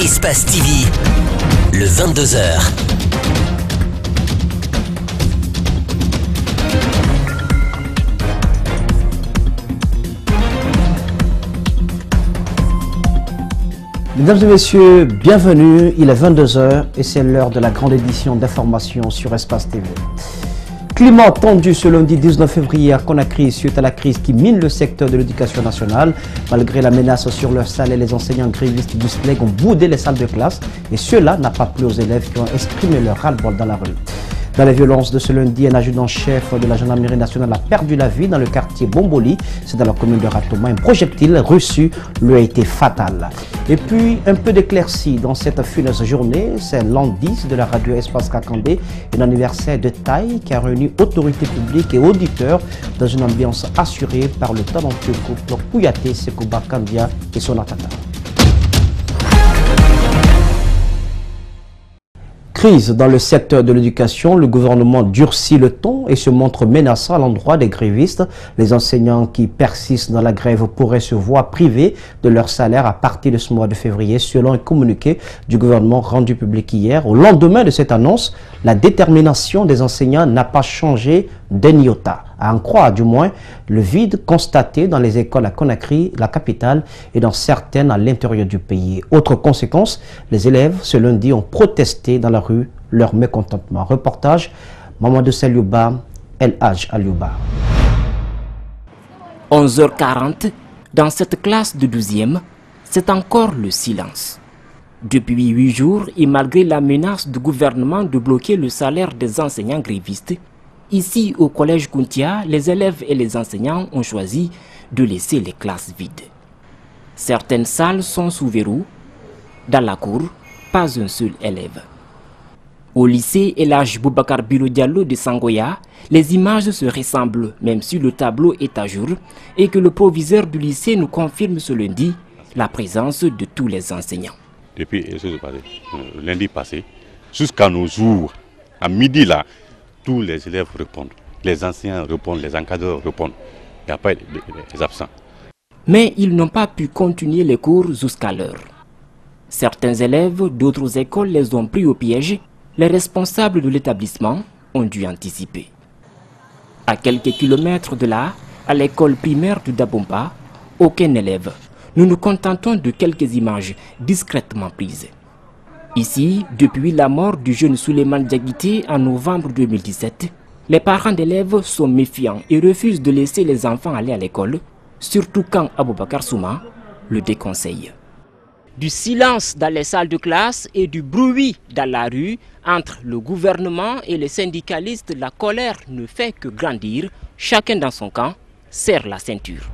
Espace TV, le 22h. Mesdames et messieurs, bienvenue, il est 22h et c'est l'heure de la grande édition d'information sur Espace TV. Climat tendu ce lundi 19 février à Conakry suite à la crise qui mine le secteur de l'éducation nationale. Malgré la menace sur leur salaire, les enseignants grévistes du SLEG ont boudé les salles de classe et cela n'a pas plu aux élèves qui ont exprimé leur ras-le-bol dans la rue. Dans les violences de ce lundi, un adjudant-chef de la gendarmerie nationale a perdu la vie dans le quartier Bomboli, c'est dans la commune de Ratoma. Un projectile reçu lui a été fatal. Et puis, un peu d'éclaircie dans cette funeste journée, c'est l'an 10 de la radio Espace Kakandé, un anniversaire de taille qui a réuni autorités publiques et auditeurs dans une ambiance assurée par le talentueux couple Kouyaté Sekouba Kandia et son attentat. Crise dans le secteur de l'éducation, le gouvernement durcit le ton et se montre menaçant à l'endroit des grévistes. Les enseignants qui persistent dans la grève pourraient se voir privés de leur salaire à partir de ce mois de février, selon un communiqué du gouvernement rendu public hier. Au lendemain de cette annonce, la détermination des enseignants n'a pas changé d'un iota. À en croire du moins le vide constaté dans les écoles à Conakry, la capitale, et dans certaines à l'intérieur du pays. Autre conséquence, les élèves ce lundi ont protesté dans la rue leur mécontentement. Reportage Mamadou Saliouba, El Hadj Aliouba. 11h40, dans cette classe de 12e, c'est encore le silence. Depuis 8 jours, et malgré la menace du gouvernement de bloquer le salaire des enseignants grévistes, ici au collège Kountia, les élèves et les enseignants ont choisi de laisser les classes vides. Certaines salles sont sous verrou. Dans la cour, pas un seul élève. Au lycée El Hadj Boubacar Bilo Diallo de Sangoya, les images se ressemblent, même si le tableau est à jour et que le proviseur du lycée nous confirme ce lundi la présence de tous les enseignants. Depuis lundi passé, jusqu'à nos jours, à midi là, tous les élèves répondent, les enseignants répondent, les encadreurs répondent. Il n'y a pas des absents. Mais ils n'ont pas pu continuer les cours jusqu'à l'heure. Certains élèves d'autres écoles les ont pris au piège. Les responsables de l'établissement ont dû anticiper. À quelques kilomètres de là, à l'école primaire de Dabomba, aucun élève. Nous nous contentons de quelques images discrètement prises. Ici, depuis la mort du jeune Souleymane Diaguité en novembre 2017, les parents d'élèves sont méfiants et refusent de laisser les enfants aller à l'école, surtout quand Aboubakar Souma le déconseille. Du silence dans les salles de classe et du bruit dans la rue, entre le gouvernement et les syndicalistes, la colère ne fait que grandir. Chacun dans son camp serre la ceinture.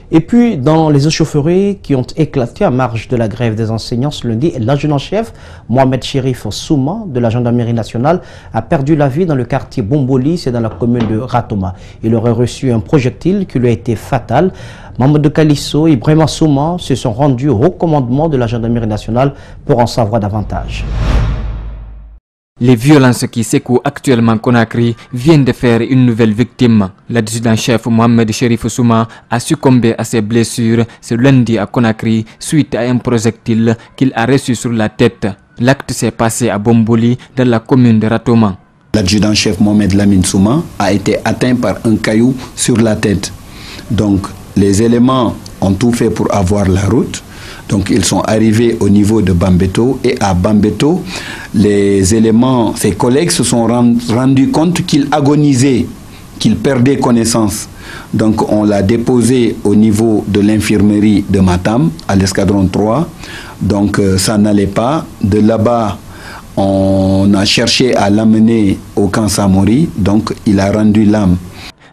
Et puis, dans les échauffourées qui ont éclaté à marge de la grève des enseignants ce lundi, l'adjudant-chef Mohamed Chérif Souma de la gendarmerie nationale a perdu la vie dans le quartier Bomboli, c'est dans la commune de Ratoma. Il aurait reçu un projectile qui lui a été fatal. Mamadou Kalisso et Ibrahima Souma se sont rendus au commandement de la gendarmerie nationale pour en savoir davantage. Les violences qui secouent actuellement Conakry viennent de faire une nouvelle victime. L'adjudant-chef Mohamed Chérif Souma a succombé à ses blessures ce lundi à Conakry suite à un projectile qu'il a reçu sur la tête. L'acte s'est passé à Bomboli, dans la commune de Ratoma. L'adjudant-chef Mohamed Lamine Souma a été atteint par un caillou sur la tête. Donc, les éléments ont tout fait pour avoir la route. Donc ils sont arrivés au niveau de Bambeto et à Bambeto, ses collègues se sont rendus compte qu'il agonisait, qu'il perdait connaissance. Donc on l'a déposé au niveau de l'infirmerie de Matam, à l'escadron 3. Donc ça n'allait pas. De là-bas, on a cherché à l'amener au camp Samori, donc il a rendu l'âme.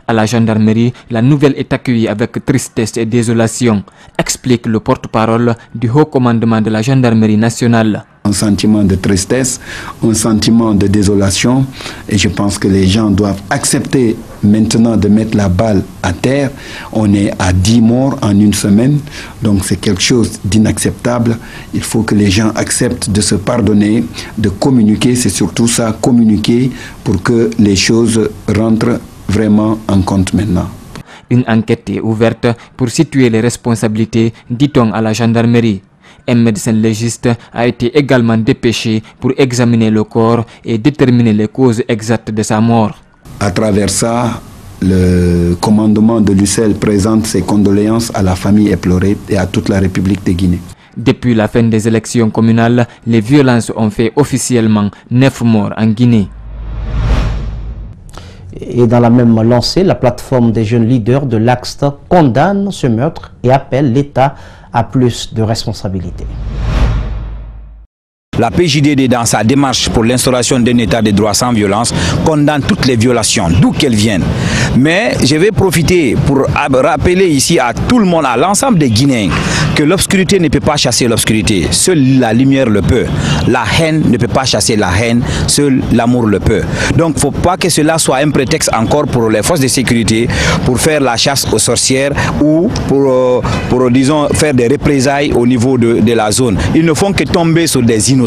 À la gendarmerie, la nouvelle est accueillie avec tristesse et désolation, explique le porte-parole du haut commandement de la gendarmerie nationale. Un sentiment de tristesse, un sentiment de désolation, et je pense que les gens doivent accepter maintenant de mettre la balle à terre. On est à 10 morts en une semaine, donc c'est quelque chose d'inacceptable. Il faut que les gens acceptent de se pardonner, de communiquer, c'est surtout ça, communiquer pour que les choses rentrent vraiment en compte maintenant. Une enquête est ouverte pour situer les responsabilités, dit-on à la gendarmerie. Un médecin légiste a été également dépêché pour examiner le corps et déterminer les causes exactes de sa mort. À travers ça, le commandement de l'UCEL présente ses condoléances à la famille éplorée et à toute la République de Guinée. Depuis la fin des élections communales, les violences ont fait officiellement 9 morts en Guinée. Et dans la même lancée, la plateforme des jeunes leaders de l'Axe condamne ce meurtre et appelle l'État à plus de responsabilités. La PJDD, dans sa démarche pour l'instauration d'un état de droit sans violence, condamne toutes les violations, d'où qu'elles viennent. Mais je vais profiter pour rappeler ici à tout le monde, à l'ensemble des Guinéens, que l'obscurité ne peut pas chasser l'obscurité. Seule la lumière le peut. La haine ne peut pas chasser la haine. Seul l'amour le peut. Donc il ne faut pas que cela soit un prétexte encore pour les forces de sécurité pour faire la chasse aux sorcières ou pour disons, faire des représailles au niveau de la zone. Ils ne font que tomber sur des innocents.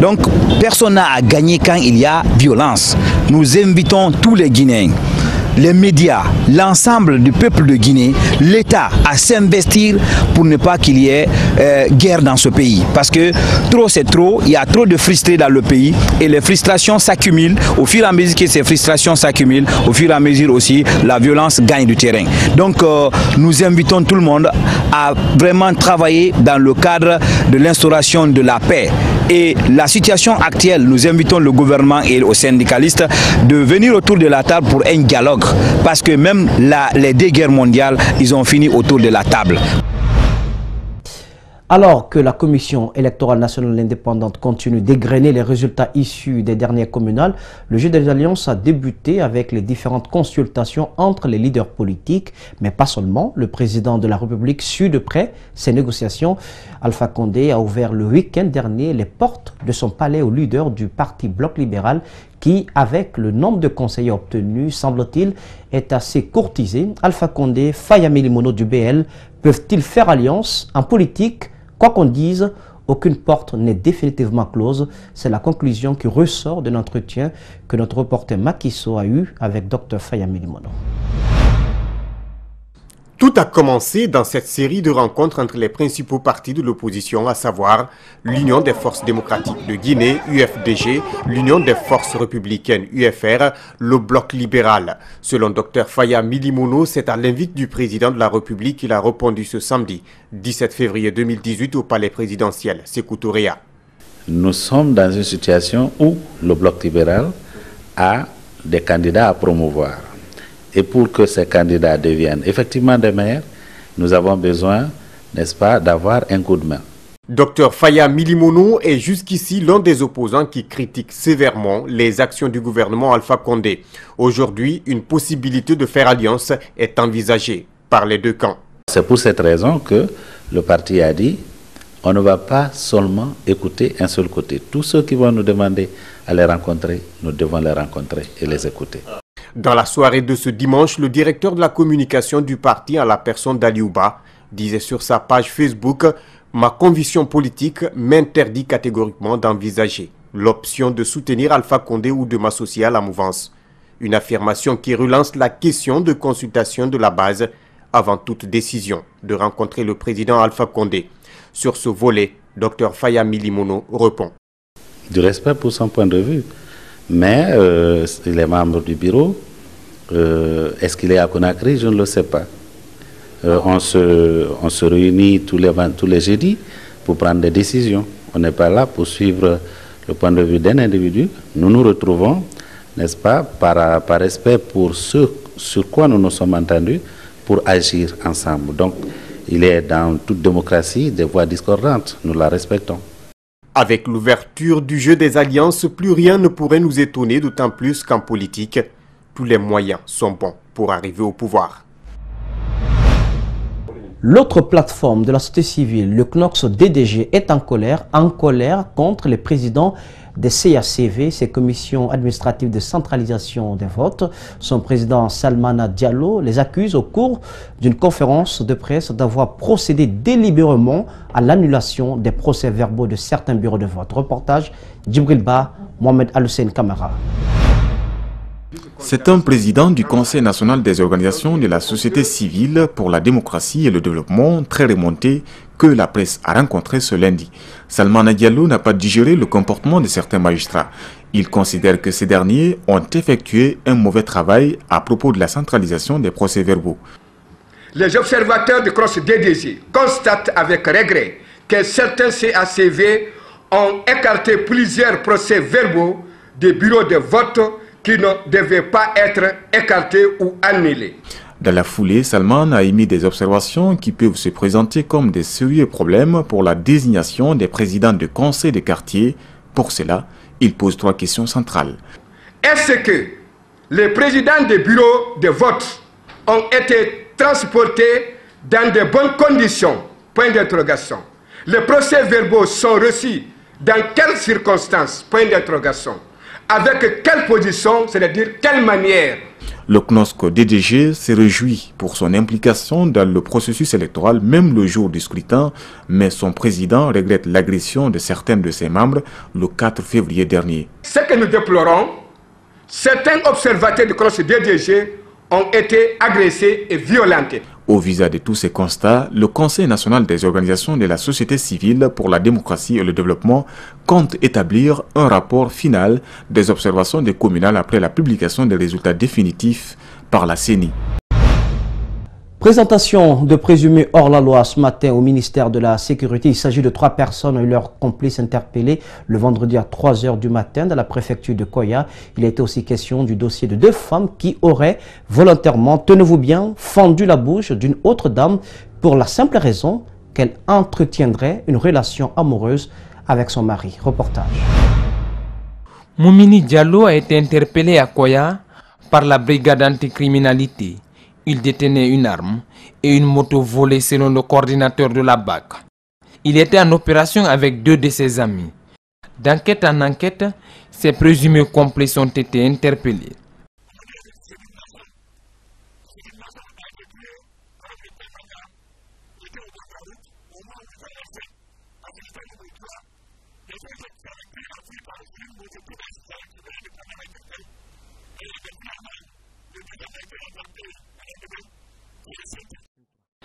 Donc personne n'a à gagner quand il y a violence. Nous invitons tous les Guinéens, les médias, l'ensemble du peuple de Guinée, l'État à s'investir pour ne pas qu'il y ait guerre dans ce pays. Parce que trop c'est trop, il y a trop de frustrés dans le pays et les frustrations s'accumulent. Au fur et à mesure que ces frustrations s'accumulent, au fur et à mesure aussi la violence gagne du terrain. Donc nous invitons tout le monde à vraiment travailler dans le cadre de l'instauration de la paix. Et la situation actuelle, nous invitons le gouvernement et aux syndicalistes de venir autour de la table pour un dialogue. Parce que même les 2 guerres mondiales, ils ont fini autour de la table. Alors que la Commission électorale nationale indépendante continue d'égrener les résultats issus des dernières communales, le jeu des alliances a débuté avec les différentes consultations entre les leaders politiques, mais pas seulement. Le président de la République suit de près ces négociations. Alpha Condé a ouvert le week-end dernier les portes de son palais aux leaders du parti Bloc libéral qui, avec le nombre de conseillers obtenus, semble-t-il, est assez courtisé. Alpha Condé, Fayamé Limono du BL, peuvent-ils faire alliance en politique? Quoi qu'on dise, aucune porte n'est définitivement close. C'est la conclusion qui ressort de l'entretien que notre reporter Makiso a eu avec Dr Fayamé Limono. Tout a commencé dans cette série de rencontres entre les principaux partis de l'opposition, à savoir l'Union des forces démocratiques de Guinée, UFDG, l'Union des forces républicaines, UFR, le Bloc libéral. Selon Dr Faya Milimono, c'est à l'invite du président de la République qu'il a répondu ce samedi, 17 février 2018, au palais présidentiel, Sékou Touré. Nous sommes dans une situation où le Bloc libéral a des candidats à promouvoir. Et pour que ces candidats deviennent effectivement des maires, nous avons besoin, n'est-ce pas, d'avoir un coup de main. Dr Faya Milimono est jusqu'ici l'un des opposants qui critique sévèrement les actions du gouvernement Alpha Condé. Aujourd'hui, une possibilité de faire alliance est envisagée par les 2 camps. C'est pour cette raison que le parti a dit on ne va pas seulement écouter un seul côté. Tous ceux qui vont nous demander à les rencontrer, nous devons les rencontrer et les écouter. Dans la soirée de ce dimanche, le directeur de la communication du parti, en la personne d'Aliouba, disait sur sa page Facebook « Ma conviction politique m'interdit catégoriquement d'envisager l'option de soutenir Alpha Condé ou de m'associer à la mouvance. » Une affirmation qui relance la question de consultation de la base avant toute décision de rencontrer le président Alpha Condé. Sur ce volet, Dr Faya Milimono répond. Du respect pour son point de vue. Mais il est membre du bureau. Est-ce qu'il est à Conakry? Je ne le sais pas. On se réunit tous les jeudis pour prendre des décisions. On n'est pas là pour suivre le point de vue d'un individu. Nous nous retrouvons, n'est-ce pas, par respect pour ce sur quoi nous nous sommes entendus pour agir ensemble. Donc, il est dans toute démocratie des voix discordantes. Nous la respectons. Avec l'ouverture du jeu des alliances, plus rien ne pourrait nous étonner, d'autant plus qu'en politique, tous les moyens sont bons pour arriver au pouvoir. L'autre plateforme de la société civile, le CNOX DDG, est en colère contre les présidents des CACV, ces commissions administratives de centralisation des votes. Son président Salmana Diallo les accuse au cours d'une conférence de presse d'avoir procédé délibérément à l'annulation des procès-verbaux de certains bureaux de vote. Reportage Djibril Ba, Mohamed Al-Hussein Kamara. C'est un président du Conseil national des organisations de la société civile pour la démocratie et le développement très remonté que la presse a rencontré ce lundi. Salman Diallo n'a pas digéré le comportement de certains magistrats. Il considère que ces derniers ont effectué un mauvais travail à propos de la centralisation des procès-verbaux. Les observateurs du CROSS-DDG constatent avec regret que certains CACV ont écarté plusieurs procès-verbaux des bureaux de vote qui ne devaient pas être écartés ou annulés. Dans la foulée, Salman a émis des observations qui peuvent se présenter comme des sérieux problèmes pour la désignation des présidents de conseils de quartier. Pour cela, il pose 3 questions centrales. Est-ce que les présidents des bureaux de vote ont été transportés dans de bonnes conditions? Point d'interrogation. Les procès-verbaux sont reçus dans quelles circonstances? Point d'interrogation. Avec quelle position, c'est-à-dire quelle manière? Le CNOSC-DDG se réjouit pour son implication dans le processus électoral, même le jour du scrutin, mais son président regrette l'agression de certains de ses membres le 4 février dernier. Ce que nous déplorons, certains observateurs du CNOSC-DDG ont été agressés et violentés. Au visage de tous ces constats, le Conseil national des organisations de la société civile pour la démocratie et le développement compte établir un rapport final des observations des communales après la publication des résultats définitifs par la CENI. Présentation de présumés hors-la-loi ce matin au ministère de la Sécurité. Il s'agit de 3 personnes et leurs complices interpellés le vendredi à 3 h du matin dans la préfecture de Koya. Il a été aussi question du dossier de 2 femmes qui auraient volontairement, tenez-vous bien, fendu la bouche d'une autre dame pour la simple raison qu'elle entretiendrait une relation amoureuse avec son mari. Reportage. Moumini Diallo a été interpellé à Koya par la brigade anticriminalité. Il détenait une arme et une moto volée selon le coordinateur de la BAC. Il était en opération avec 2 de ses amis. D'enquête en enquête, ses présumés complices ont été interpellés.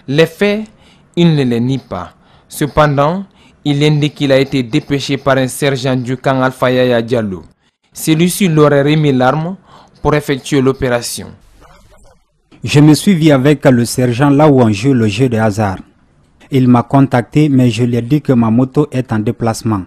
Les faits, il ne les nie pas. Cependant, il indique qu'il a été dépêché par un sergent du camp Alpha Yaya Diallo. Celui-ci leur aurait remis l'arme pour effectuer l'opération. Je me suis vu avec le sergent là où on joue le jeu de hasard. Il m'a contacté, mais je lui ai dit que ma moto est en déplacement.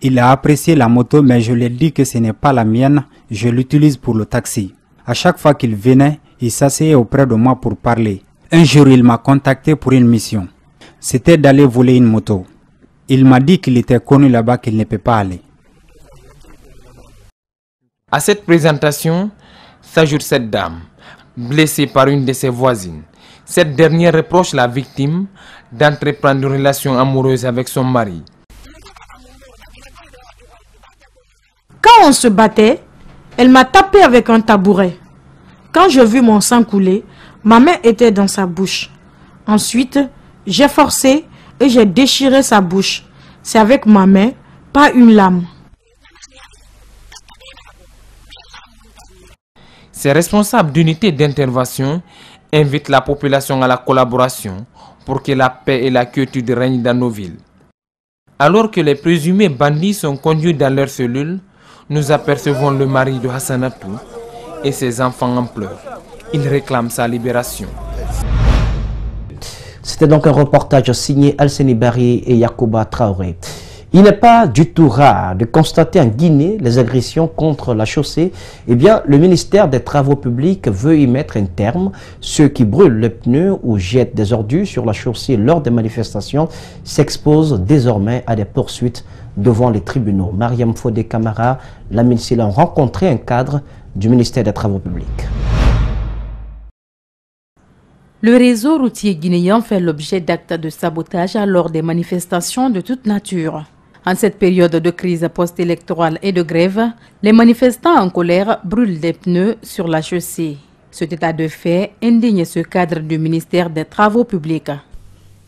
Il a apprécié la moto, mais je lui ai dit que ce n'est pas la mienne, je l'utilise pour le taxi. À chaque fois qu'il venait, il s'asseyait auprès de moi pour parler. Un jour, il m'a contacté pour une mission. C'était d'aller voler une moto. Il m'a dit qu'il était connu là-bas, qu'il ne peut pas aller. À cette présentation s'ajoute cette dame, blessée par une de ses voisines. Cette dernière reproche la victime d'entreprendre une relation amoureuse avec son mari. Quand on se battait, elle m'a tapé avec un tabouret. Quand j'ai vu mon sang couler, ma main était dans sa bouche. Ensuite, j'ai forcé et j'ai déchiré sa bouche. C'est avec ma main, pas une lame. Ces responsables d'unités d'intervention invitent la population à la collaboration pour que la paix et la quiétude règnent dans nos villes. Alors que les présumés bandits sont conduits dans leur cellule, nous apercevons le mari de Hassanatou et ses enfants en pleurs. Il réclame sa libération. C'était donc un reportage signé Alseni Bari et Yacouba Traoré. Il n'est pas du tout rare de constater en Guinée les agressions contre la chaussée. Eh bien, le ministère des Travaux publics veut y mettre un terme. Ceux qui brûlent les pneus ou jettent des ordures sur la chaussée lors des manifestations s'exposent désormais à des poursuites devant les tribunaux. Mariam Fodé Camara, Lamine Silla ont rencontré un cadre du ministère des Travaux publics. Le réseau routier guinéen fait l'objet d'actes de sabotage lors des manifestations de toute nature. En cette période de crise post-électorale et de grève, les manifestants en colère brûlent des pneus sur la chaussée. Cet état de fait indigne ce cadre du ministère des Travaux publics.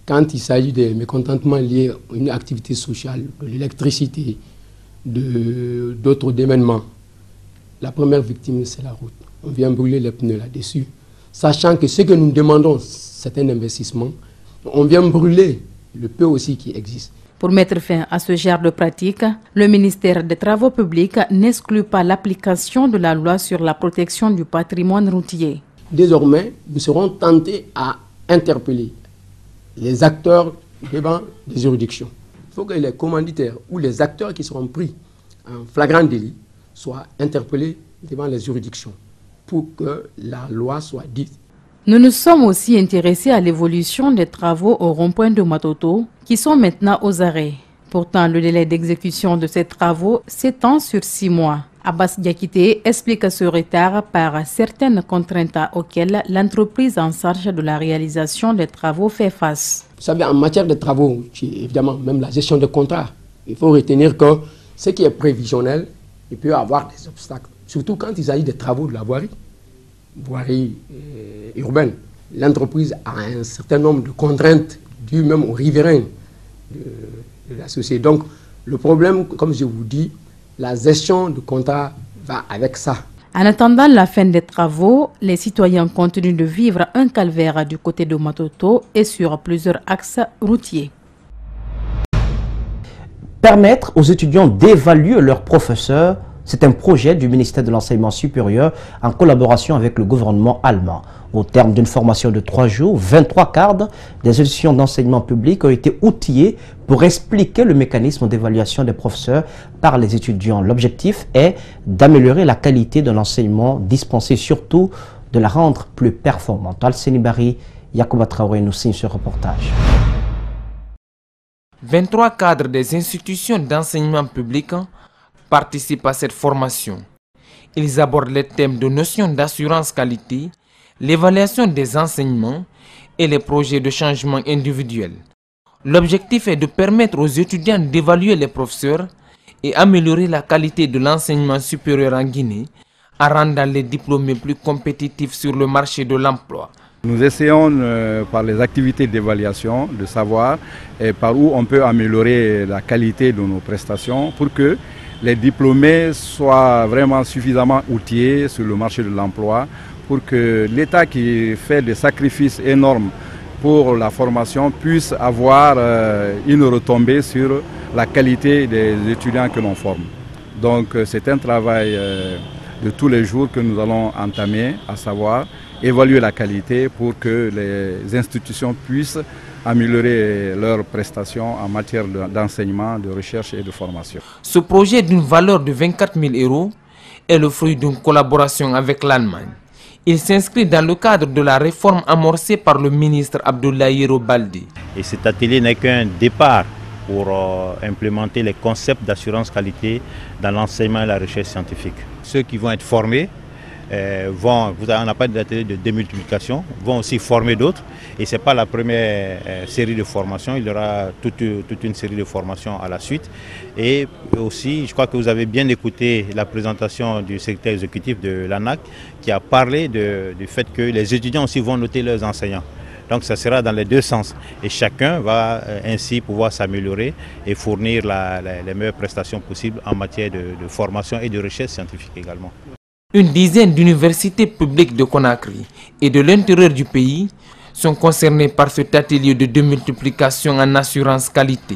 Quand il s'agit de mécontentements liés à une activité sociale, de l'électricité, d'autres événements, la première victime, c'est la route. on vient brûler les pneus là-dessus. Sachant que ce que nous demandons, c'est un investissement, on vient brûler le peu aussi qui existe. Pour mettre fin à ce genre de pratique, le ministère des Travaux publics n'exclut pas l'application de la loi sur la protection du patrimoine routier. Désormais, nous serons tentés à interpeller les acteurs devant des juridictions. Il faut que les commanditaires ou les acteurs qui seront pris en flagrant délit soient interpellés devant les juridictions pour que la loi soit dite. Nous nous sommes aussi intéressés à l'évolution des travaux au rond-point de Matoto qui sont maintenant aux arrêts. Pourtant, le délai d'exécution de ces travaux s'étend sur 6 mois. Abbas Diakité explique ce retard par certaines contraintes auxquelles l'entreprise en charge de la réalisation des travaux fait face. Vous savez, en matière de travaux, évidemment, même la gestion des contrats, il faut retenir que ce qui est prévisionnel, il peut y avoir des obstacles. Surtout quand il s'agit des travaux de la voirie urbaine. L'entreprise a un certain nombre de contraintes dues même aux riverains de la société. Donc, le problème, comme je vous dis, la gestion du contrat va avec ça. En attendant la fin des travaux, les citoyens continuent de vivre un calvaire du côté de Matoto et sur plusieurs axes routiers. Permettre aux étudiants d'évaluer leurs professeurs, c'est un projet du ministère de l'Enseignement supérieur en collaboration avec le gouvernement allemand. Au terme d'une formation de 3 jours, 23 cadres des institutions d'enseignement public ont été outillés pour expliquer le mécanisme d'évaluation des professeurs par les étudiants. L'objectif est d'améliorer la qualité de l'enseignement dispensé, surtout de la rendre plus performante. Al-Seni Bari, Yacouba Traoré nous signe ce reportage. 23 cadres des institutions d'enseignement public participent à cette formation. Ils abordent les thèmes de notions d'assurance qualité, l'évaluation des enseignements et les projets de changement individuel. L'objectif est de permettre aux étudiants d'évaluer les professeurs et améliorer la qualité de l'enseignement supérieur en Guinée en rendant les diplômés plus compétitifs sur le marché de l'emploi. Nous essayons par les activités d'évaluation de savoir par où on peut améliorer la qualité de nos prestations pour que les diplômés soient vraiment suffisamment outillés sur le marché de l'emploi, pour que l'État qui fait des sacrifices énormes pour la formation puisse avoir une retombée sur la qualité des étudiants que l'on forme. Donc c'est un travail de tous les jours que nous allons entamer, à savoir évaluer la qualité pour que les institutions puissent améliorer leurs prestations en matière d'enseignement, de recherche et de formation. Ce projet d'une valeur de 24 000 € est le fruit d'une collaboration avec l'Allemagne. Il s'inscrit dans le cadre de la réforme amorcée par le ministre Abdoulaye Baldi. Et cet atelier n'est qu'un départ pour implémenter les concepts d'assurance qualité dans l'enseignement et la recherche scientifique. Ceux qui vont être formés on n'a pas d'atelier de démultiplication, vont aussi former d'autres. Et ce n'est pas la première série de formations, il y aura toute une série de formations à la suite. Et aussi, je crois que vous avez bien écouté la présentation du secrétaire exécutif de l'ANAC qui a parlé du fait que les étudiants aussi vont noter leurs enseignants. Donc ça sera dans les deux sens. Et chacun va ainsi pouvoir s'améliorer et fournir les meilleures prestations possibles en matière de formation et de recherche scientifique également. Une dizaine d'universités publiques de Conakry et de l'intérieur du pays sont concernées par cet atelier de démultiplication en assurance qualité.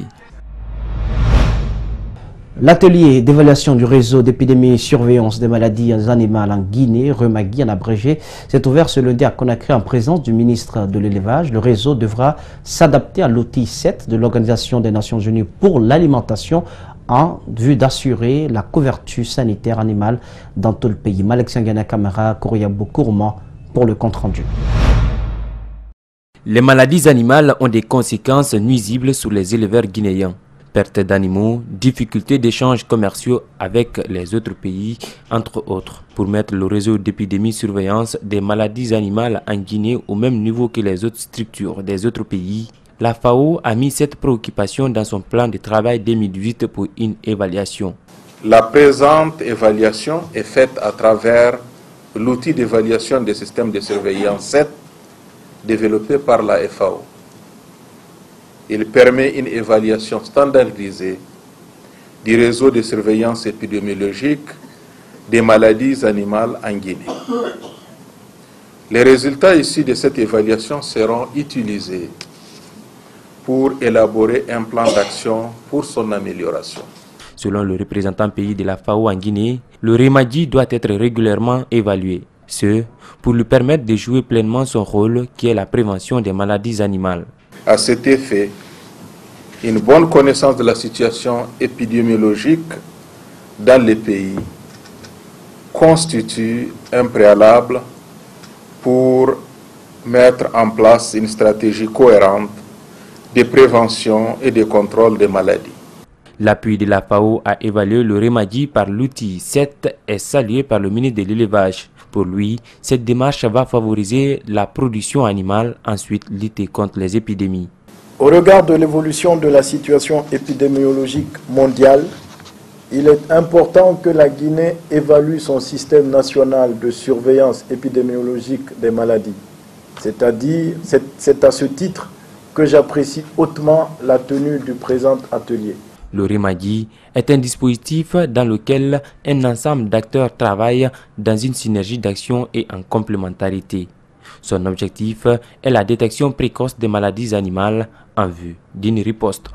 L'atelier d'évaluation du réseau d'épidémie et surveillance des maladies animales en Guinée, Remagui en abrégé, s'est ouvert ce lundi à Conakry en présence du ministre de l'élevage. Le réseau devra s'adapter à l'outil 7 de l'Organisation des Nations Unies pour l'alimentation en vue d'assurer la couverture sanitaire animale dans tout le pays. Malek Siangana Kamara, Kouriabou Kourman pour le compte-rendu. Les maladies animales ont des conséquences nuisibles sur les éleveurs guinéens. Perte d'animaux, difficultés d'échanges commerciaux avec les autres pays, entre autres. Pour mettre le réseau d'épidémie surveillance des maladies animales en Guinée au même niveau que les autres structures des autres pays, la FAO a mis cette préoccupation dans son plan de travail 2018 pour une évaluation. La présente évaluation est faite à travers l'outil d'évaluation des systèmes de surveillance 7 développé par la FAO. Il permet une évaluation standardisée du réseau de surveillance épidémiologique des maladies animales en Guinée. Les résultats issus de cette évaluation seront utilisés pour élaborer un plan d'action pour son amélioration. Selon le représentant pays de la FAO en Guinée, le Remadi doit être régulièrement évalué. Ce, pour lui permettre de jouer pleinement son rôle qui est la prévention des maladies animales. À cet effet, une bonne connaissance de la situation épidémiologique dans les pays constitue un préalable pour mettre en place une stratégie cohérente de prévention et de contrôle des maladies. L'appui de la FAO à évaluer le Remadi par l'outil 7 est salué par le ministre de l'Élevage. Pour lui, cette démarche va favoriser la production animale, ensuite lutter contre les épidémies. Au regard de l'évolution de la situation épidémiologique mondiale, il est important que la Guinée évalue son système national de surveillance épidémiologique des maladies. C'est-à-dire, c'est à ce titre que j'apprécie hautement la tenue du présent atelier. Le Remadi est un dispositif dans lequel un ensemble d'acteurs travaillent dans une synergie d'action et en complémentarité. Son objectif est la détection précoce des maladies animales en vue d'une riposte.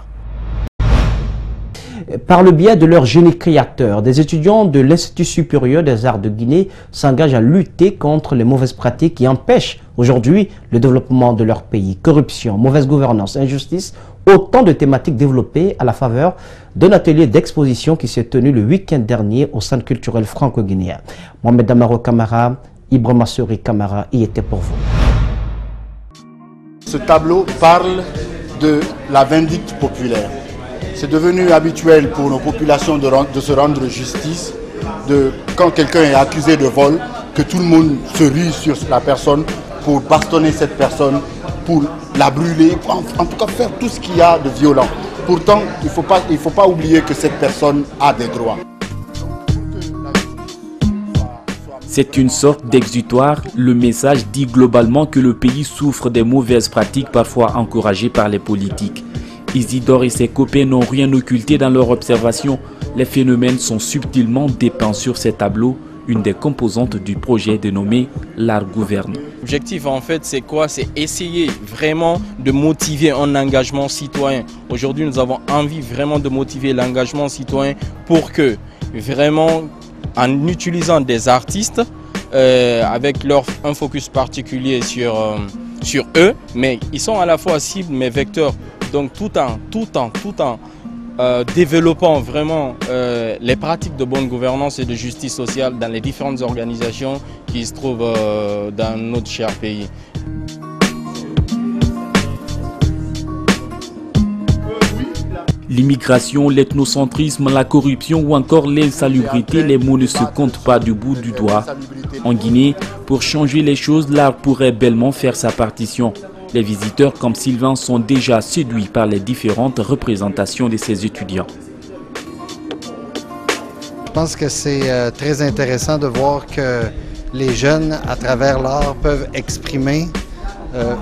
Par le biais de leur génie créateur, des étudiants de l'Institut supérieur des arts de Guinée s'engagent à lutter contre les mauvaises pratiques qui empêchent aujourd'hui le développement de leur pays. Corruption, mauvaise gouvernance, injustice, autant de thématiques développées à la faveur d'un atelier d'exposition qui s'est tenu le week-end dernier au Centre culturel franco-guinéen. Mohamed Amaro Kamara, Ibrahima Sori Kamara y était pour vous. Ce tableau parle de la vindicte populaire. C'est devenu habituel pour nos populations de se rendre justice, quand quelqu'un est accusé de vol, que tout le monde se rue sur la personne pour bastonner cette personne, pour la brûler, en tout cas faire tout ce qu'il y a de violent. Pourtant, il ne faut pas oublier que cette personne a des droits. C'est une sorte d'exutoire. Le message dit globalement que le pays souffre des mauvaises pratiques parfois encouragées par les politiques. Isidore et ses copains n'ont rien occulté dans leur observation. Les phénomènes sont subtilement dépeints sur ces tableaux, une des composantes du projet dénommé l'art gouverne. L'objectif en fait c'est quoi? C'est essayer vraiment de motiver un engagement citoyen. Aujourd'hui nous avons envie vraiment de motiver l'engagement citoyen pour que vraiment en utilisant des artistes avec un focus particulier sur eux, mais ils sont à la fois cibles mais vecteurs. Donc tout en développant vraiment les pratiques de bonne gouvernance et de justice sociale dans les différentes organisations qui se trouvent dans notre cher pays. L'immigration, l'ethnocentrisme, la corruption ou encore l'insalubrité, les mots ne se comptent pas du bout du doigt. En Guinée, pour changer les choses, l'art pourrait bellement faire sa partition. Les visiteurs comme Sylvain sont déjà séduits par les différentes représentations de ces étudiants. Je pense que c'est très intéressant de voir que les jeunes, à travers l'art, peuvent exprimer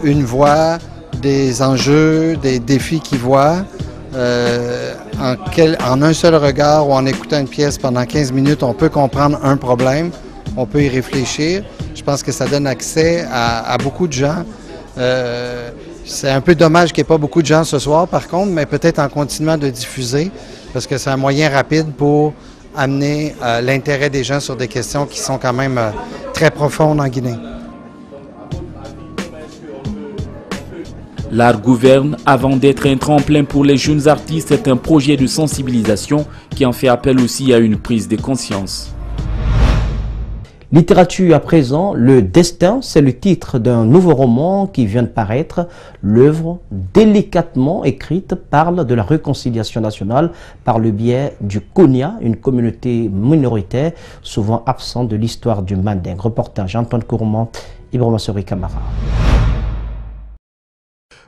une voix, des enjeux, des défis qu'ils voient. En un seul regard ou en écoutant une pièce pendant 15 minutes, on peut comprendre un problème, on peut y réfléchir. Je pense que ça donne accès à beaucoup de gens. C'est un peu dommage qu'il n'y ait pas beaucoup de gens ce soir par contre, mais peut-être en continuant de diffuser, parce que c'est un moyen rapide pour amener l'intérêt des gens sur des questions qui sont quand même très profondes en Guinée. L'art gouverne, avant d'être un tremplin pour les jeunes artistes, est un projet de sensibilisation qui en fait appel aussi à une prise de conscience. Littérature à présent, Le Destin, c'est le titre d'un nouveau roman qui vient de paraître. L'œuvre, délicatement écrite, parle de la réconciliation nationale par le biais du Konya, une communauté minoritaire souvent absente de l'histoire du Manding. Reportage Antoine Kourman, Ibrahima Sori Kamara.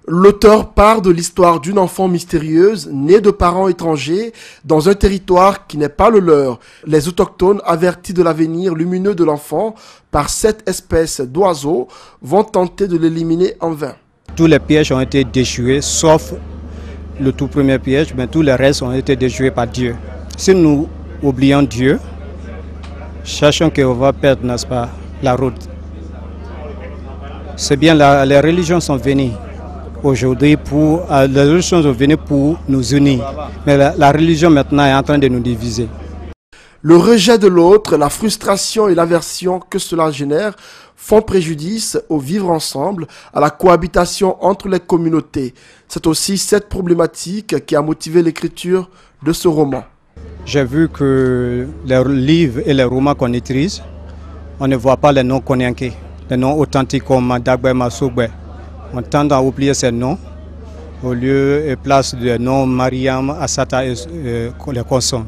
L'auteur part de l'histoire d'une enfant mystérieuse née de parents étrangers dans un territoire qui n'est pas le leur. Les autochtones, avertis de l'avenir lumineux de l'enfant par cette espèce d'oiseaux, vont tenter de l'éliminer en vain. Tous les pièges ont été déjoués, sauf le tout premier piège, mais tous les restes ont été déjoués par Dieu. Si nous oublions Dieu, sachant qu'on va perdre, n'est-ce pas, la route. C'est bien, les religions sont venues aujourd'hui pour nous unir. Mais la religion maintenant est en train de nous diviser. Le rejet de l'autre, la frustration et l'aversion que cela génère font préjudice au vivre ensemble, à la cohabitation entre les communautés. C'est aussi cette problématique qui a motivé l'écriture de ce roman. J'ai vu que les livres et les romans qu'on utilise, on ne voit pas les noms konyankés, les noms authentiques comme Dagbe Masogbe. On tend à oublier ces noms au lieu et place des noms Mariam, Assata et les consonnes.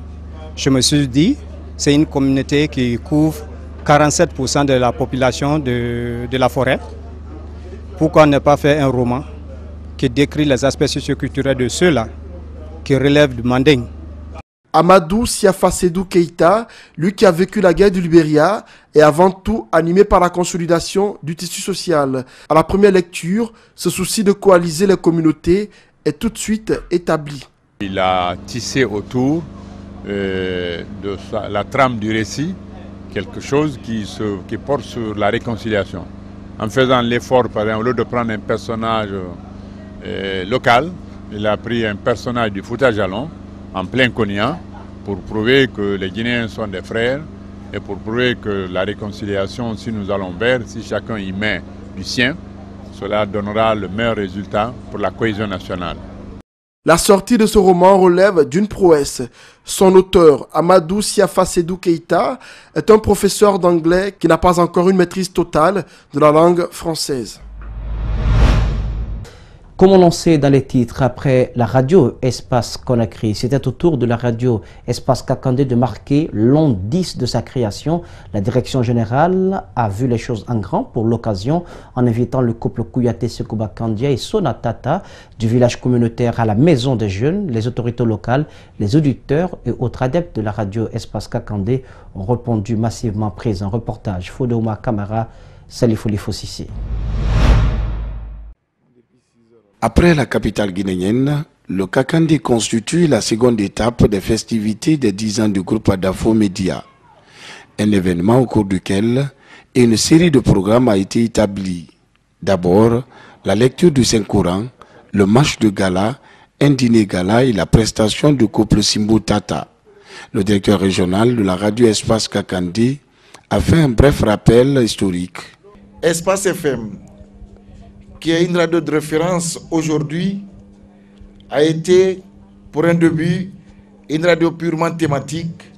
Je me suis dit, c'est une communauté qui couvre 47% de la population de la forêt. Pourquoi ne pas faire un roman qui décrit les aspects socioculturels de ceux-là qui relèvent du manding? Amadou Siafa Sédou Keïta, lui qui a vécu la guerre du Libéria, est avant tout animé par la consolidation du tissu social. À la première lecture, ce souci de coaliser les communautés est tout de suite établi. Il a tissé autour de la trame du récit quelque chose qui porte sur la réconciliation. En faisant l'effort, par exemple, au lieu de prendre un personnage local, il a pris un personnage du Fouta Djallon, en plein Konya, pour prouver que les Guinéens sont des frères et pour prouver que la réconciliation, si nous allons vers, si chacun y met du sien, cela donnera le meilleur résultat pour la cohésion nationale. La sortie de ce roman relève d'une prouesse. Son auteur, Amadou Siafa Sédou Keïta, est un professeur d'anglais qui n'a pas encore une maîtrise totale de la langue française. Comme on sait dans les titres, après la radio Espace Conakry, c'était au tour de la radio Espace Kakandé de marquer l'an 10 de sa création. La direction générale a vu les choses en grand pour l'occasion en invitant le couple Kouyaté Sekouba Kandia et Sona Tata du village communautaire à la maison des jeunes. Les autorités locales, les auditeurs et autres adeptes de la radio Espace Kakandé ont répondu massivement présents. Reportage Fodouma Kamara, Salifouli Fossissi. Après la capitale guinéenne, le Kakandé constitue la seconde étape des festivités des 10 ans du groupe Adafo Média. Un événement au cours duquel une série de programmes a été établie. D'abord, la lecture du Saint-Coran, le match de gala, un dîner gala et la prestation du couple Simbo Tata. Le directeur régional de la radio Espace Kakandé a fait un bref rappel historique. Espace FM, qui est une radio de référence aujourd'hui, a été pour un début une radio purement thématique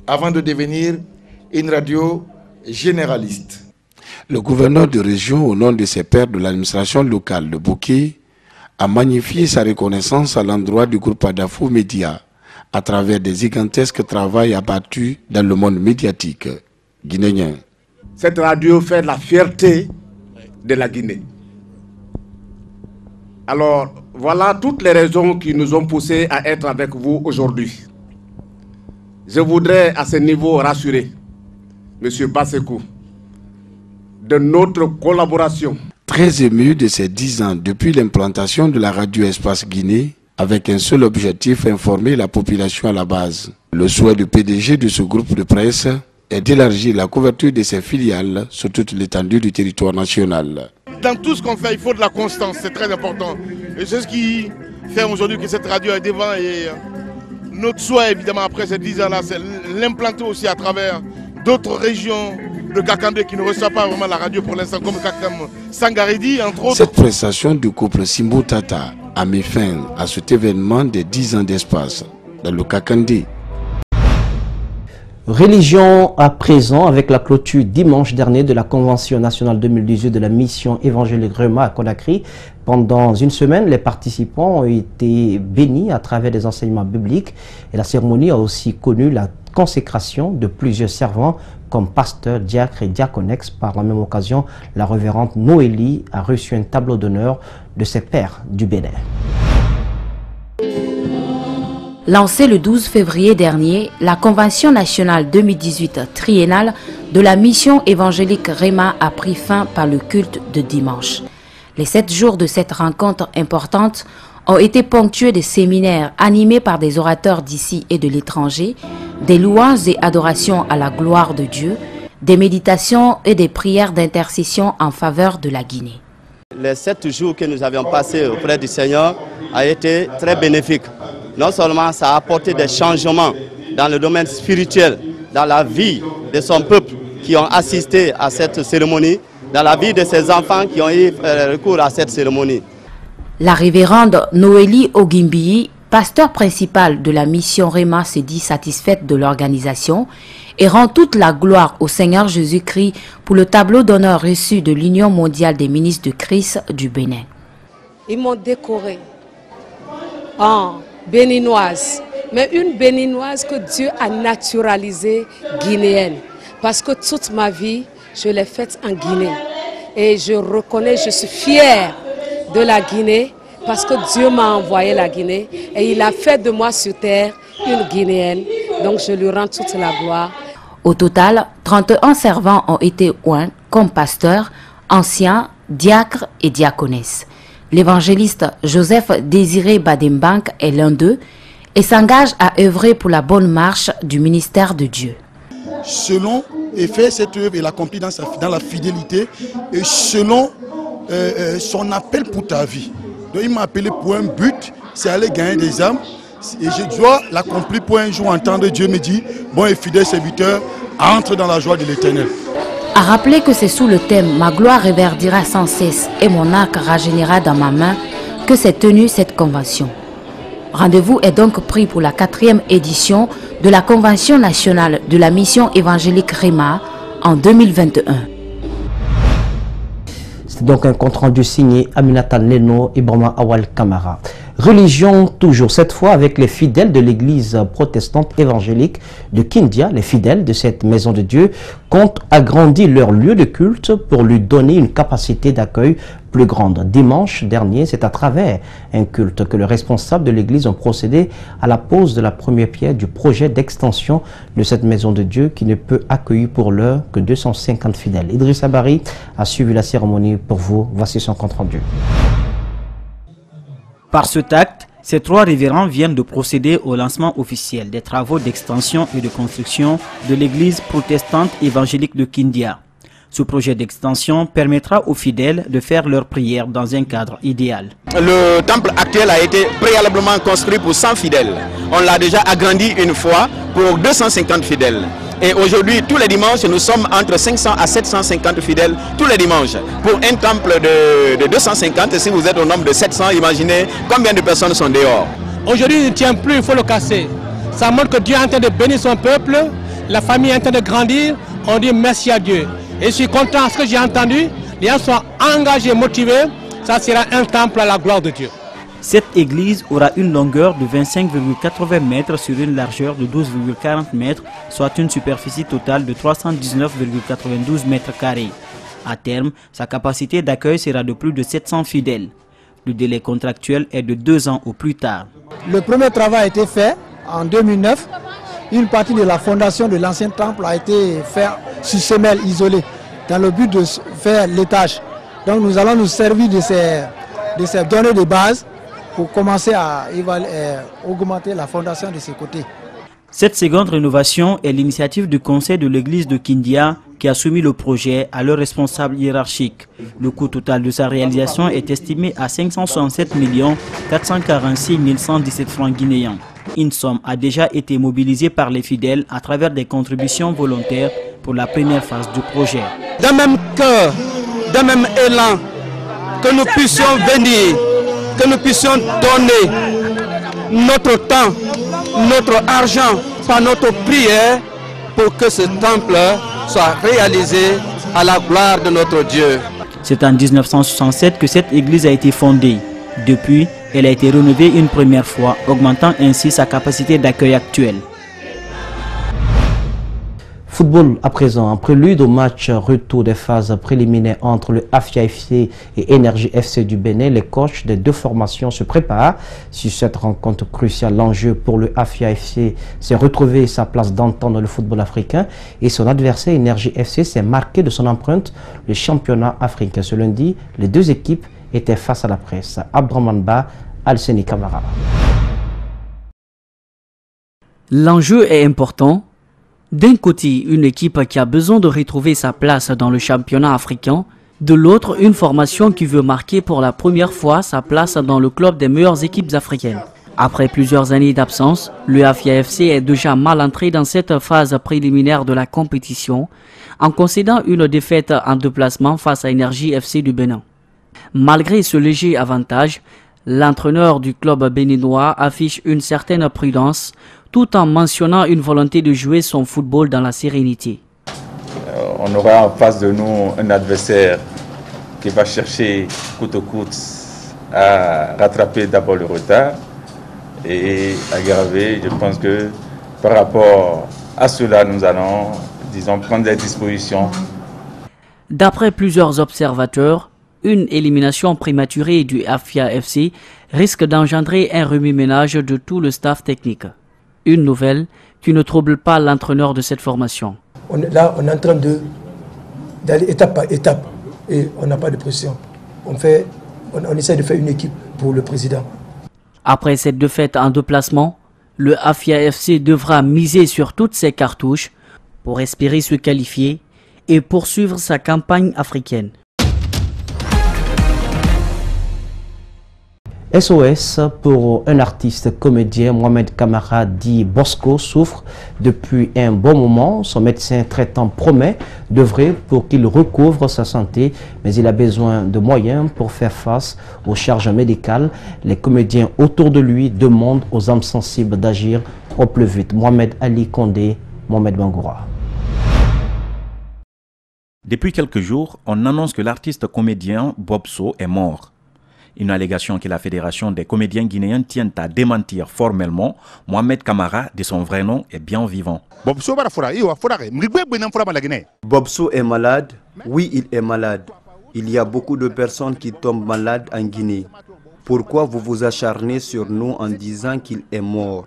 avant de devenir une radio généraliste. Le gouverneur de région, au nom de ses pairs de l'administration locale de Bouquet, a magnifié sa reconnaissance à l'endroit du groupe Adafo Média à travers des gigantesques travaux abattus dans le monde médiatique guinéen. Cette radio fait la fierté de la Guinée. Alors, voilà toutes les raisons qui nous ont poussés à être avec vous aujourd'hui. Je voudrais à ce niveau rassurer M. Bassekou de notre collaboration. Très ému de ces 10 ans depuis l'implantation de la radio Espace Guinée, avec un seul objectif, informer la population à la base. Le souhait du PDG de ce groupe de presse est d'élargir la couverture de ses filiales sur toute l'étendue du territoire national. Dans tout ce qu'on fait, il faut de la constance, c'est très important. Et c'est ce qui fait aujourd'hui que cette radio est devant. Et notre souhait, évidemment, après ces 10 ans-là, c'est l'implanter aussi à travers d'autres régions de Kakandé qui ne reçoivent pas vraiment la radio pour l'instant, comme Sangaridi, entre autres. Cette prestation du couple Simbo Tata a mis fin à cet événement des 10 ans d'espace dans le Kakandé. Religion à présent avec la clôture dimanche dernier de la Convention nationale 2018 de la mission évangélique Rema à Conakry. Pendant une semaine, les participants ont été bénis à travers des enseignements bibliques et la cérémonie a aussi connu la consécration de plusieurs servants comme pasteurs, diacres et diaconesses. Par la même occasion, la révérende Noélie a reçu un tableau d'honneur de ses pairs du Bénin. Lancée le 12 février dernier, la Convention nationale 2018 triennale de la mission évangélique Rema a pris fin par le culte de dimanche. Les 7 jours de cette rencontre importante ont été ponctués de séminaires animés par des orateurs d'ici et de l'étranger, des louanges et adorations à la gloire de Dieu, des méditations et des prières d'intercession en faveur de la Guinée. Les 7 jours que nous avions passés auprès du Seigneur a été très bénéfique. Non seulement ça a apporté des changements dans le domaine spirituel, dans la vie de son peuple qui ont assisté à cette cérémonie, dans la vie de ses enfants qui ont eu recours à cette cérémonie. La révérende Noélie Ogimbi, pasteur principal de la mission Réma, se dit satisfaite de l'organisation et rend toute la gloire au Seigneur Jésus-Christ pour le tableau d'honneur reçu de l'Union mondiale des ministres de Christ du Bénin. Ils m'ont décoré en béninoise, mais une béninoise que Dieu a naturalisée guinéenne, parce que toute ma vie, je l'ai faite en Guinée. Et je reconnais, je suis fière de la Guinée, parce que Dieu m'a envoyé la Guinée et il a fait de moi sur terre une Guinéenne. Donc je lui rends toute la gloire. Au total, 31 servants ont été oints comme pasteurs, anciens, diacres et diaconesses. L'évangéliste Joseph Désiré Badembank est l'un d'eux et s'engage à œuvrer pour la bonne marche du ministère de Dieu. Selon et fait cette œuvre et l'accomplit dans la fidélité et selon son appel pour ta vie. Donc il m'a appelé pour un but, c'est aller gagner des âmes et je dois l'accomplir pour un jour entendre Dieu me dire, bon et fidèle serviteur, entre dans la joie de l'Éternel. À rappeler que c'est sous le thème « Ma gloire réverdira sans cesse et mon arc rajeunira dans ma main » que s'est tenue cette convention. Rendez-vous est donc pris pour la 4e édition de la Convention nationale de la mission évangélique Réma en 2021. C'est donc un compte rendu signé Aminata Neno et Brahma Awal Kamara. Religion toujours, cette fois avec les fidèles de l'église protestante évangélique de Kindia. Les fidèles de cette maison de Dieu comptent agrandir leur lieu de culte pour lui donner une capacité d'accueil plus grande. Dimanche dernier, c'est à travers un culte que les responsables de l'église ont procédé à la pose de la première pierre du projet d'extension de cette maison de Dieu qui ne peut accueillir pour l'heure que 250 fidèles. Idrissa Bari a suivi la cérémonie pour vous. Voici son compte rendu. Par cet acte, ces 3 révérends viennent de procéder au lancement officiel des travaux d'extension et de construction de l'église protestante évangélique de Kindia. Ce projet d'extension permettra aux fidèles de faire leurs prières dans un cadre idéal. Le temple actuel a été préalablement construit pour 100 fidèles. On l'a déjà agrandi une fois pour 250 fidèles. Et aujourd'hui, tous les dimanches, nous sommes entre 500 à 750 fidèles tous les dimanches. Pour un temple de 250, si vous êtes au nombre de 700, imaginez combien de personnes sont dehors. Aujourd'hui, il ne tient plus, il faut le casser. Ça montre que Dieu est en train de bénir son peuple, la famille est en train de grandir, on dit merci à Dieu. Et je suis content de ce que j'ai entendu, les gens sont engagés, motivés, ça sera un temple à la gloire de Dieu. Cette église aura une longueur de 25,80 mètres sur une largeur de 12,40 mètres, soit une superficie totale de 319,92 mètres carrés. À terme, sa capacité d'accueil sera de plus de 700 fidèles. Le délai contractuel est de 2 ans au plus tard. Le premier travail a été fait en 2009. Une partie de la fondation de l'ancien temple a été faite sur semelle isolée dans le but de faire l'étage. Donc nous allons nous servir de ces données de base pour commencer à augmenter la fondation de ce côté. Cette seconde rénovation est l'initiative du conseil de l'église de Kindia qui a soumis le projet à leurs responsables hiérarchiques. Le coût total de sa réalisation est estimé à 567 446 117 francs guinéens. Une somme a déjà été mobilisée par les fidèles à travers des contributions volontaires pour la première phase du projet. D'un même cœur, d'un même élan, que nous puissions venir, que nous puissions donner notre temps, notre argent, par notre prière, pour que ce temple soit réalisé à la gloire de notre Dieu. C'est en 1967 que cette église a été fondée. Depuis, elle a été rénovée une première fois, augmentant ainsi sa capacité d'accueil actuelle. Football à présent, en prélude au match retour des phases préliminaires entre le Afia FC et Énergie FC du Bénin, les coachs des 2 formations se préparent. Sur cette rencontre cruciale, l'enjeu pour le Afia FC, c'est retrouver sa place d'antan dans le football africain et son adversaire Énergie FC s'est marqué de son empreinte le championnat africain. Ce lundi, les 2 équipes étaient face à la presse. Abdraman Ba Alseni Kamara. L'enjeu est important. D'un côté, une équipe qui a besoin de retrouver sa place dans le championnat africain. De l'autre, une formation qui veut marquer pour la première fois sa place dans le club des meilleures équipes africaines. Après plusieurs années d'absence, le Afia FC est déjà mal entré dans cette phase préliminaire de la compétition en concédant une défaite en déplacement face à Énergie FC du Bénin. Malgré ce léger avantage, l'entraîneur du club béninois affiche une certaine prudence tout en mentionnant une volonté de jouer son football dans la sérénité. On aura en face de nous un adversaire qui va chercher coûte que coûte à rattraper d'abord le retard et aggraver. Je pense que par rapport à cela, nous allons, disons, prendre des dispositions. D'après plusieurs observateurs, une élimination prématurée du Afia FC risque d'engendrer un remue-ménage de tout le staff technique. Une nouvelle qui ne trouble pas l'entraîneur de cette formation. Là, on est en train d'aller étape par étape et on n'a pas de pression. On essaie de faire une équipe pour le président. Après cette défaite en déplacement, le Afia FC devra miser sur toutes ses cartouches pour espérer se qualifier et poursuivre sa campagne africaine. SOS pour un artiste comédien, Mohamed Kamara dit Bosco souffre depuis un bon moment. Son médecin traitant promet d'œuvrer pour qu'il recouvre sa santé, mais il a besoin de moyens pour faire face aux charges médicales. Les comédiens autour de lui demandent aux âmes sensibles d'agir au plus vite. Mohamed Ali Condé, Mohamed Bangoura. Depuis quelques jours, on annonce que l'artiste comédien Bobso est mort. Une allégation que la Fédération des comédiens guinéens tient à démentir formellement. Mohamed Kamara, de son vrai nom, est bien vivant. Bobso est malade. Oui, il est malade. Il y a beaucoup de personnes qui tombent malades en Guinée. Pourquoi vous vous acharnez sur nous en disant qu'il est mort?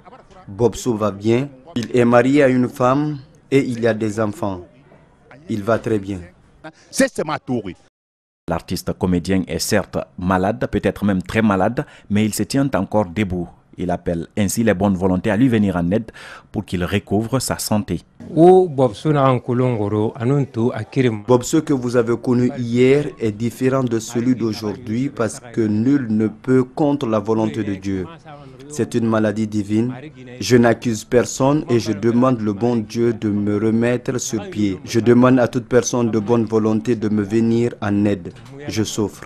Bobso va bien. Il est marié à une femme et il y a des enfants. Il va très bien. L'artiste comédien est certes malade, peut-être même très malade, mais il se tient encore debout. Il appelle ainsi les bonnes volontés à lui venir en aide pour qu'il recouvre sa santé. Bobso que vous avez connu hier est différent de celui d'aujourd'hui parce que nul ne peut contre la volonté de Dieu. C'est une maladie divine. Je n'accuse personne et je demande le bon Dieu de me remettre sur pied. Je demande à toute personne de bonne volonté de me venir en aide. Je souffre.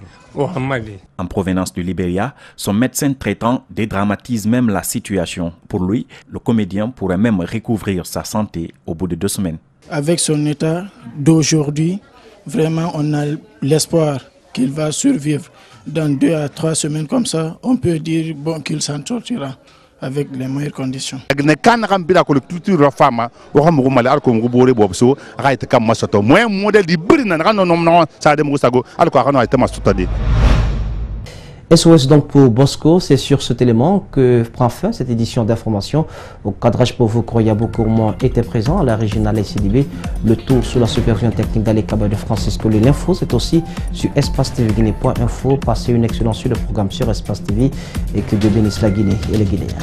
En provenance du Libéria, son médecin traitant dédramatise même la situation. Pour lui, le comédien pourrait même recouvrir sa santé au bout de 2 semaines. Avec son état d'aujourd'hui, vraiment on a l'espoir qu'il va survivre. Dans 2 à 3 semaines comme ça, on peut dire bon, qu'il s'en sortira avec les meilleures conditions. SOS donc pour Bosco, c'est sur cet élément que prend fin cette édition d'information. Au cadrage pour vous, Croya Bokourmont était présent à la régionale SCDB. Le tour sous la supervision technique d'Alekaba de Francisco. L'info, c'est aussi sur espace-tv-guinée.info. Passez une excellente suite de programme sur Espace TV et que Dieu bénisse la Guinée et les Guinéens.